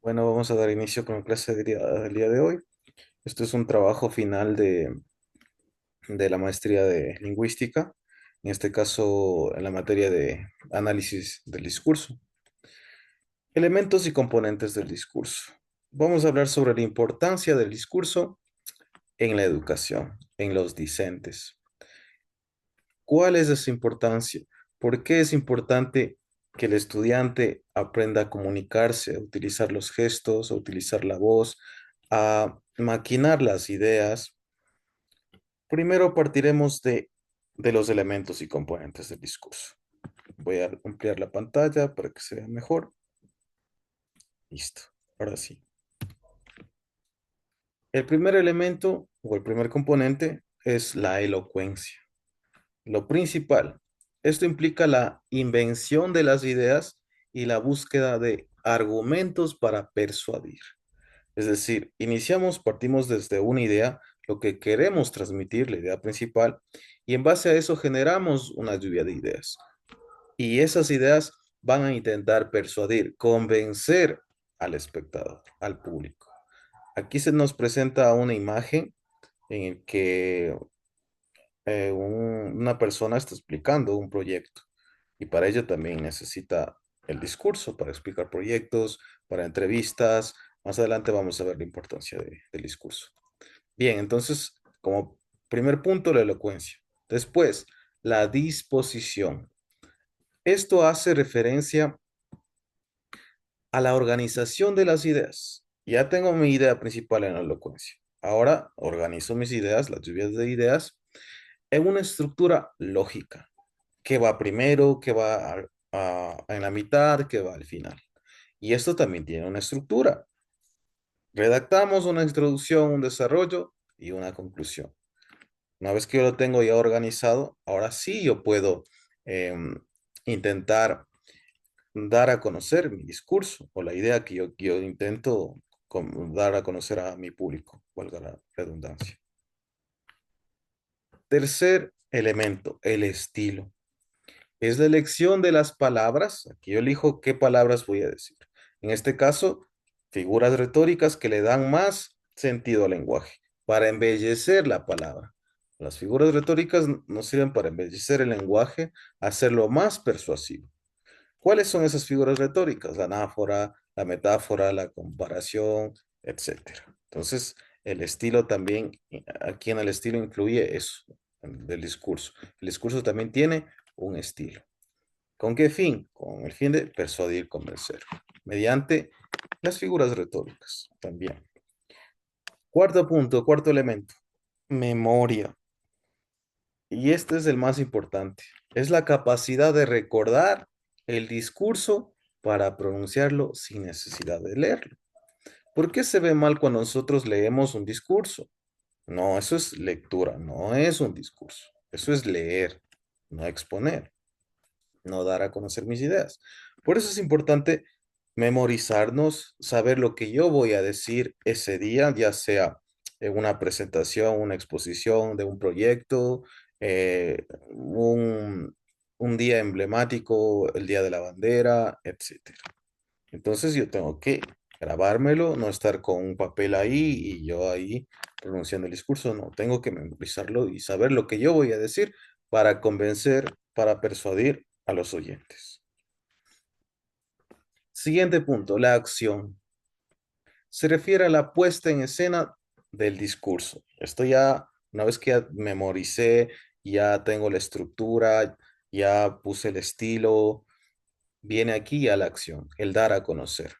Bueno, vamos a dar inicio con la clase del día de hoy. Esto es un trabajo final de la maestría de lingüística, en este caso en la materia de análisis del discurso. Elementos y componentes del discurso. Vamos a hablar sobre la importancia del discurso en la educación, en los discentes. ¿Cuál es esa importancia? ¿Por qué es importante que el estudiante aprenda a comunicarse, a utilizar los gestos, a utilizar la voz, a maquinar las ideas? Primero partiremos de los elementos y componentes del discurso. Voy a ampliar la pantalla para que se vea mejor. Listo. Ahora sí. El primer elemento o el primer componente es la elocuencia. Lo principal, esto implica la invención de las ideas y la búsqueda de argumentos para persuadir. Es decir, partimos desde una idea, lo que queremos transmitir, la idea principal, y en base a eso generamos una lluvia de ideas. Y esas ideas van a intentar persuadir, convencer al espectador, al público. Aquí se nos presenta una imagen en el que una persona está explicando un proyecto y para ello también necesita el discurso para explicar proyectos, para entrevistas. Más adelante vamos a ver la importancia del discurso. Bien, entonces, como primer punto, la elocuencia. Después, la disposición. Esto hace referencia a la organización de las ideas. Ya tengo mi idea principal en la elocuencia. Ahora organizo mis ideas, las lluvias de ideas, en una estructura lógica. ¿Qué va primero? ¿Qué va en la mitad? ¿Qué va al final? Y esto también tiene una estructura. Redactamos una introducción, un desarrollo y una conclusión. Una vez que yo lo tengo ya organizado, ahora sí yo puedo em, intentar dar a conocer mi discurso o la idea que yo intento dar a conocer a mi público, valga la redundancia. Tercer elemento, el estilo. Es la elección de las palabras. Aquí yo elijo qué palabras voy a decir. En este caso, figuras retóricas que le dan más sentido al lenguaje, para embellecer la palabra. Las figuras retóricas nos sirven para embellecer el lenguaje, hacerlo más persuasivo. ¿Cuáles son esas figuras retóricas? La anáfora, la metáfora, la comparación, etcétera. Entonces, el estilo también, aquí en el estilo incluye eso, del discurso. El discurso también tiene un estilo. ¿Con qué fin? Con el fin de persuadir, convencer, mediante las figuras retóricas también. Cuarto punto, cuarto elemento, memoria. Y este es el más importante. Es la capacidad de recordar el discurso para pronunciarlo sin necesidad de leerlo. ¿Por qué se ve mal cuando nosotros leemos un discurso? No, eso es lectura, no es un discurso. Eso es leer, no exponer, no dar a conocer mis ideas. Por eso es importante memorizarnos, saber lo que yo voy a decir ese día, ya sea en una presentación, una exposición de un proyecto, un día emblemático, el Día de la Bandera, etcétera. Entonces yo tengo que grabármelo, no estar con un papel ahí y yo ahí pronunciando el discurso, no, tengo que memorizarlo y saber lo que yo voy a decir para convencer, para persuadir a los oyentes. Siguiente punto, la acción. Se refiere a la puesta en escena del discurso. Esto ya, una vez que ya memoricé, ya tengo la estructura, ya puse el estilo, viene aquí a la acción, el dar a conocer.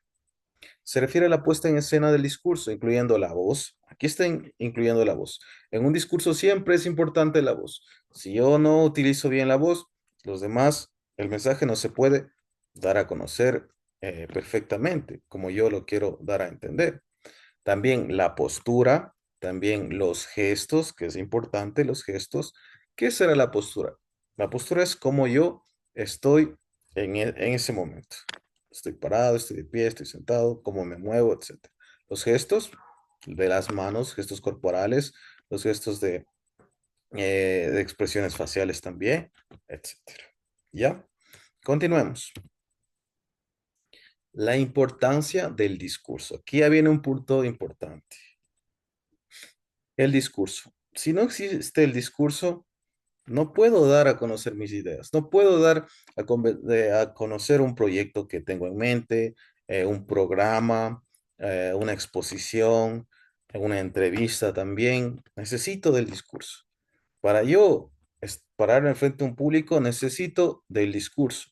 Se refiere a la puesta en escena del discurso, incluyendo la voz. Aquí está incluyendo la voz. En un discurso siempre es importante la voz. Si yo no utilizo bien la voz, los demás, el mensaje no se puede dar a conocer perfectamente, como yo lo quiero dar a entender. También la postura, también los gestos, que es importante, los gestos. ¿Qué será la postura? La postura es como yo estoy en ese momento. Estoy parado, estoy de pie, estoy sentado, cómo me muevo, etcétera. Los gestos de las manos, gestos corporales, los gestos de expresiones faciales también, etcétera. ¿Ya? Continuemos. La importancia del discurso. Aquí ya viene un punto importante. El discurso. Si no existe el discurso, no puedo dar a conocer mis ideas, no puedo dar a conocer un proyecto que tengo en mente, un programa, una exposición, una entrevista también. Necesito del discurso. Para yo pararme frente a un público, necesito del discurso.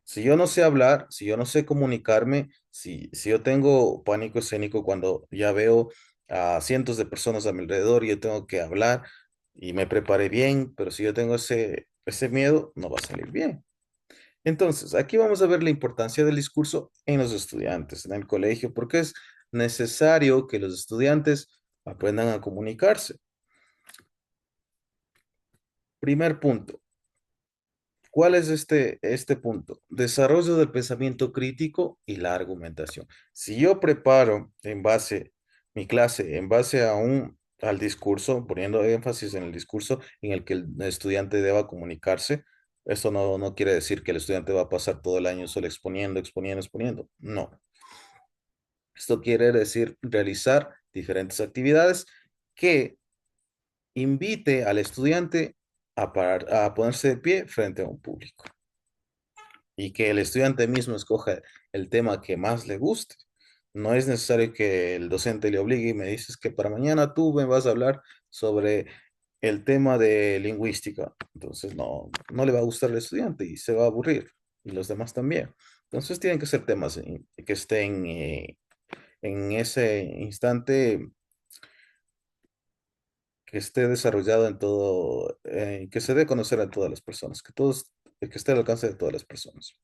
Si yo no sé hablar, si yo no sé comunicarme, si yo tengo pánico escénico cuando ya veo a cientos de personas a mi alrededor y yo tengo que hablar y me preparé bien, pero si yo tengo ese miedo, no va a salir bien. Entonces, aquí vamos a ver la importancia del discurso en los estudiantes, en el colegio, porque es necesario que los estudiantes aprendan a comunicarse. Primer punto. ¿Cuál es este punto? Desarrollo del pensamiento crítico y la argumentación. Si yo preparo mi clase en base al discurso, poniendo énfasis en el discurso en el que el estudiante deba comunicarse, esto no quiere decir que el estudiante va a pasar todo el año solo exponiendo, exponiendo, exponiendo. No. Esto quiere decir realizar diferentes actividades que invite al estudiante a ponerse de pie frente a un público y que el estudiante mismo escoja el tema que más le guste. No es necesario que el docente le obligue y me dices que para mañana tú me vas a hablar sobre el tema de lingüística. Entonces no le va a gustar al estudiante y se va a aburrir y los demás también. Entonces tienen que ser temas que estén en ese instante, que esté desarrollado en todo, que se dé a conocer a todas las personas, que esté al alcance de todas las personas.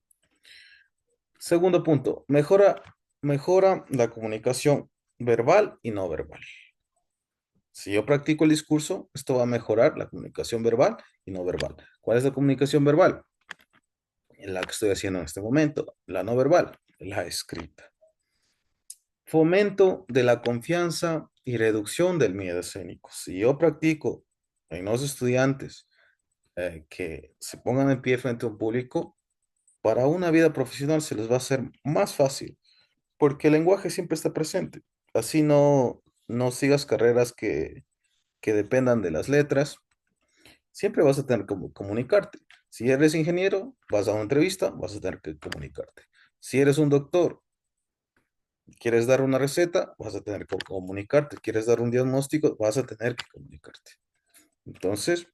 Segundo punto, mejora la comunicación verbal y no verbal. Si yo practico el discurso, esto va a mejorar la comunicación verbal y no verbal. ¿Cuál es la comunicación verbal? La que estoy haciendo en este momento. La no verbal, la escrita. Fomento de la confianza y reducción del miedo escénico. Si yo practico en los estudiantes que se pongan en pie frente a un público, para una vida profesional se les va a hacer más fácil porque el lenguaje siempre está presente. Así no sigas carreras que dependan de las letras. Siempre vas a tener que comunicarte. Si eres ingeniero, vas a una entrevista, vas a tener que comunicarte. Si eres un doctor, quieres dar una receta, vas a tener que comunicarte. Quieres dar un diagnóstico, vas a tener que comunicarte. Entonces,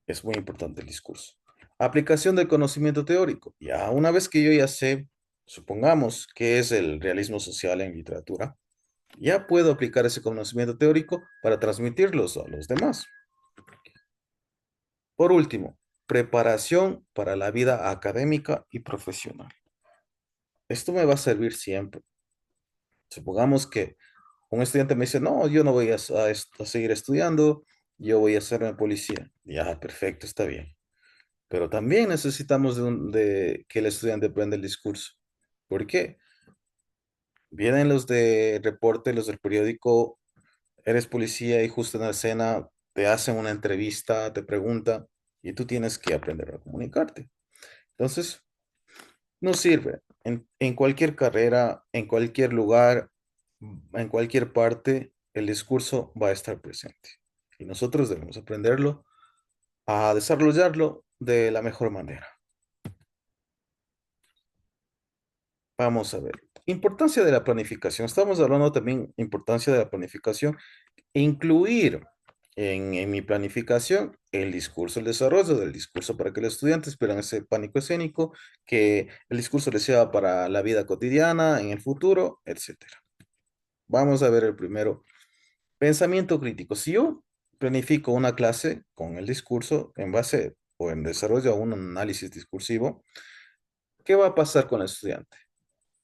es muy importante el discurso. Aplicación del conocimiento teórico. Ya una vez que yo ya sé, supongamos que es el realismo social en literatura, ya puedo aplicar ese conocimiento teórico para transmitirlos a los demás. Por último, preparación para la vida académica y profesional. Esto me va a servir siempre. Supongamos que un estudiante me dice, no, yo no voy a seguir estudiando, yo voy a hacerme policía. Ya, perfecto, está bien. Pero también necesitamos de que el estudiante aprenda el discurso. ¿Por qué? Vienen los de reporte, los del periódico, eres policía y justo en la escena te hacen una entrevista, te preguntan y tú tienes que aprender a comunicarte. Entonces, no sirve. En cualquier carrera, en cualquier lugar, en cualquier parte, el discurso va a estar presente. Y nosotros debemos aprenderlo a desarrollarlo de la mejor manera. Vamos a ver. Importancia de la planificación. Estamos hablando también importancia de la planificación. Incluir en mi planificación el discurso, el desarrollo del discurso para que los estudiantes pierdan ese pánico escénico, que el discurso les sea para la vida cotidiana, en el futuro, etcétera. Vamos a ver el primero. Pensamiento crítico. Si yo planifico una clase con el discurso en base o en desarrollo a un análisis discursivo, ¿qué va a pasar con el estudiante?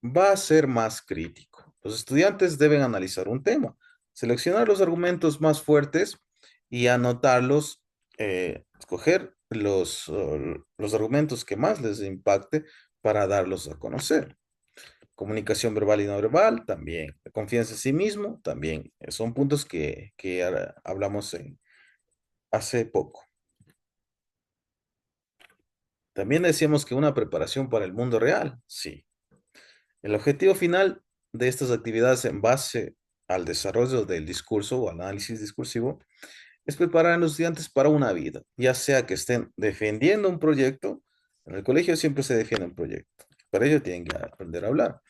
Va a ser más crítico. Los estudiantes deben analizar un tema, seleccionar los argumentos más fuertes y anotarlos, escoger los argumentos que más les impacte para darlos a conocer. Comunicación verbal y no verbal, también. Confianza en sí mismo, también. Son puntos que ahora hablamos hace poco. También decíamos que una preparación para el mundo real, sí. El objetivo final de estas actividades en base al desarrollo del discurso o análisis discursivo es preparar a los estudiantes para una vida, ya sea que estén defendiendo un proyecto. En el colegio siempre se defiende un proyecto. Para ello tienen que aprender a hablar.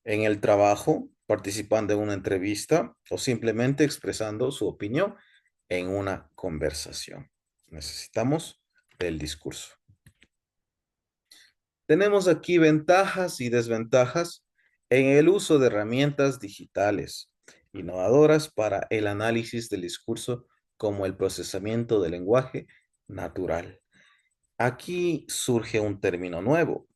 En el trabajo, participando en una entrevista o simplemente expresando su opinión en una conversación. Necesitamos del discurso. Tenemos aquí ventajas y desventajas en el uso de herramientas digitales innovadoras para el análisis del discurso como el procesamiento del lenguaje natural. Aquí surge un término nuevo,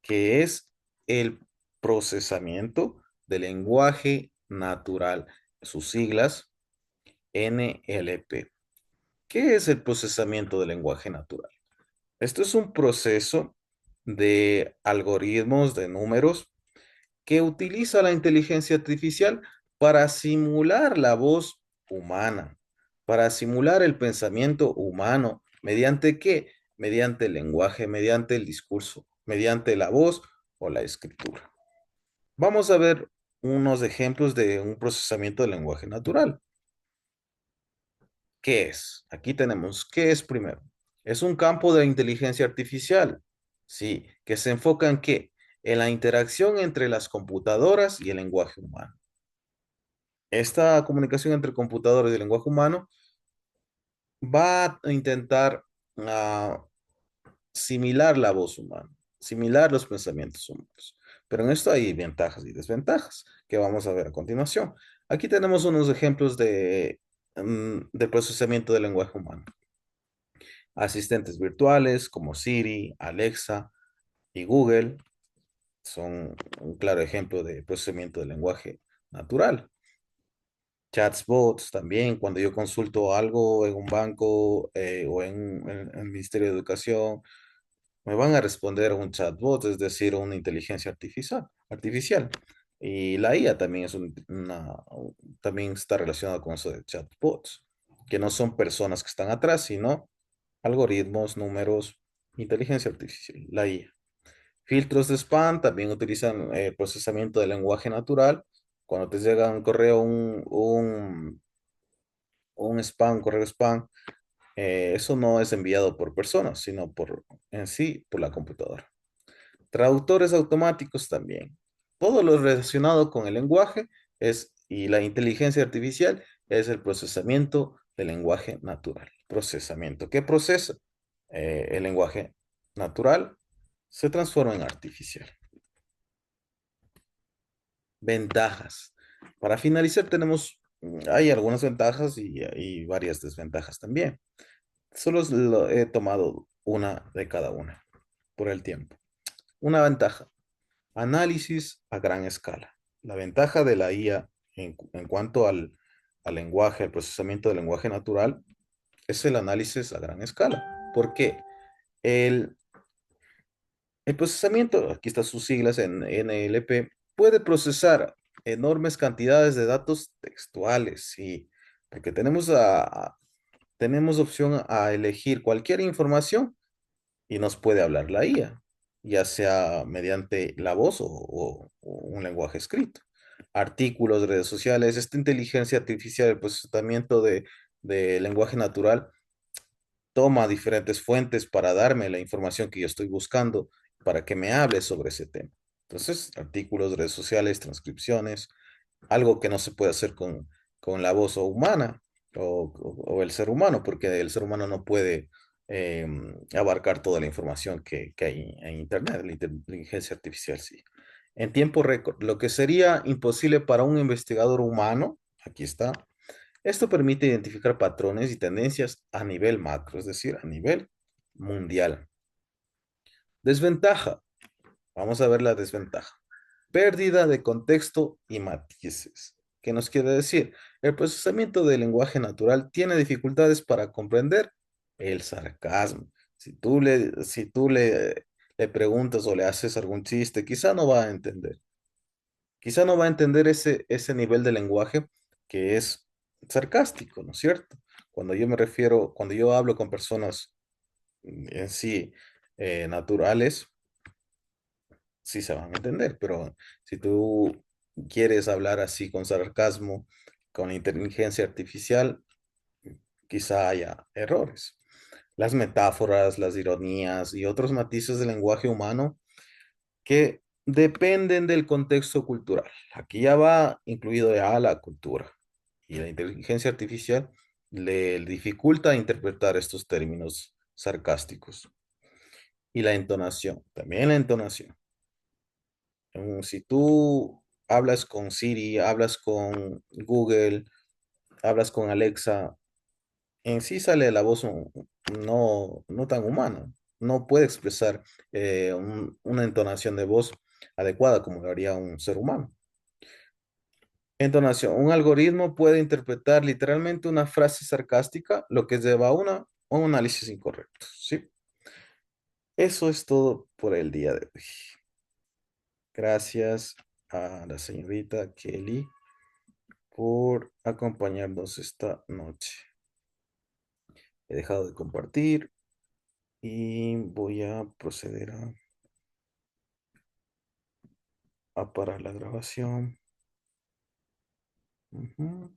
que es el procesamiento del lenguaje natural, sus siglas NLP. ¿Qué es el procesamiento del lenguaje natural? Esto es un proceso de algoritmos de números que utiliza la inteligencia artificial para simular la voz humana, para simular el pensamiento humano. ¿Mediante qué? Mediante el lenguaje, mediante el discurso, mediante la voz o la escritura. Vamos a ver unos ejemplos de un procesamiento del lenguaje natural. ¿Qué es? Aquí tenemos, ¿qué es primero? Es un campo de inteligencia artificial, sí, que se enfoca en qué? En la interacción entre las computadoras y el lenguaje humano. Esta comunicación entre computadoras y el lenguaje humano va a intentar ah, similar la voz humana, similar los pensamientos humanos. Pero en esto hay ventajas y desventajas que vamos a ver a continuación. Aquí tenemos unos ejemplos de procesamiento del lenguaje humano. Asistentes virtuales como Siri, Alexa y Google son un claro ejemplo de procesamiento del lenguaje natural. Chatbots también, cuando yo consulto algo en un banco o en el Ministerio de Educación, me van a responder un chatbot, es decir, una inteligencia artificial. Y la IA también también está relacionada con eso de chatbots, que no son personas que están atrás, sino algoritmos, números, inteligencia artificial, la IA. Filtros de spam también utilizan procesamiento de lenguaje natural. Cuando te llega un correo, un spam, un correo spam, eso no es enviado por personas, sino en sí por la computadora. Traductores automáticos también. Todo lo relacionado con el lenguaje y la inteligencia artificial es el procesamiento del lenguaje natural. Procesamiento. ¿Qué procesa? El lenguaje natural se transforma en artificial. Ventajas. Para finalizar, hay algunas ventajas y varias desventajas también. Solo he tomado una de cada una por el tiempo. Una ventaja. Análisis a gran escala. La ventaja de la IA en cuanto al lenguaje, al procesamiento del lenguaje natural, es el análisis a gran escala. ¿Por qué? El, el procesamiento, aquí están sus siglas en NLP, puede procesar enormes cantidades de datos textuales, sí, porque tenemos opción a elegir cualquier información y nos puede hablar la IA, ya sea mediante la voz o un lenguaje escrito. Artículos de redes sociales, esta inteligencia artificial, el procesamiento de lenguaje natural, toma diferentes fuentes para darme la información que yo estoy buscando, para que me hable sobre ese tema. Entonces, artículos de redes sociales, transcripciones, algo que no se puede hacer con la voz humana o el ser humano, porque el ser humano no puede eh, abarcar toda la información que hay en Internet, la inteligencia artificial sí. En tiempo récord, lo que sería imposible para un investigador humano, aquí está, esto permite identificar patrones y tendencias a nivel macro, es decir, a nivel mundial. Desventaja. Vamos a ver la desventaja. Pérdida de contexto y matices. ¿Qué nos quiere decir? El procesamiento del lenguaje natural tiene dificultades para comprender el sarcasmo. Si tú le preguntas o le haces algún chiste, quizá no va a entender. Quizá no va a entender ese nivel de lenguaje que es sarcástico, ¿no es cierto? Cuando yo hablo con personas en sí naturales, sí se van a entender, pero si tú quieres hablar así con sarcasmo, con inteligencia artificial, quizá haya errores. Las metáforas, las ironías y otros matices del lenguaje humano que dependen del contexto cultural. Aquí ya va incluido ya la cultura y la inteligencia artificial le dificulta interpretar estos términos sarcásticos. Y la entonación, también la entonación. Si tú hablas con Siri, hablas con Google, hablas con Alexa, en sí sale la voz no tan humana. No puede expresar una entonación de voz adecuada como lo haría un ser humano. Entonación. Un algoritmo puede interpretar literalmente una frase sarcástica, lo que lleva a un análisis incorrecto. ¿Sí? Eso es todo por el día de hoy. Gracias a la señorita Kelly por acompañarnos esta noche. He dejado de compartir y voy a proceder a parar la grabación. Ujú.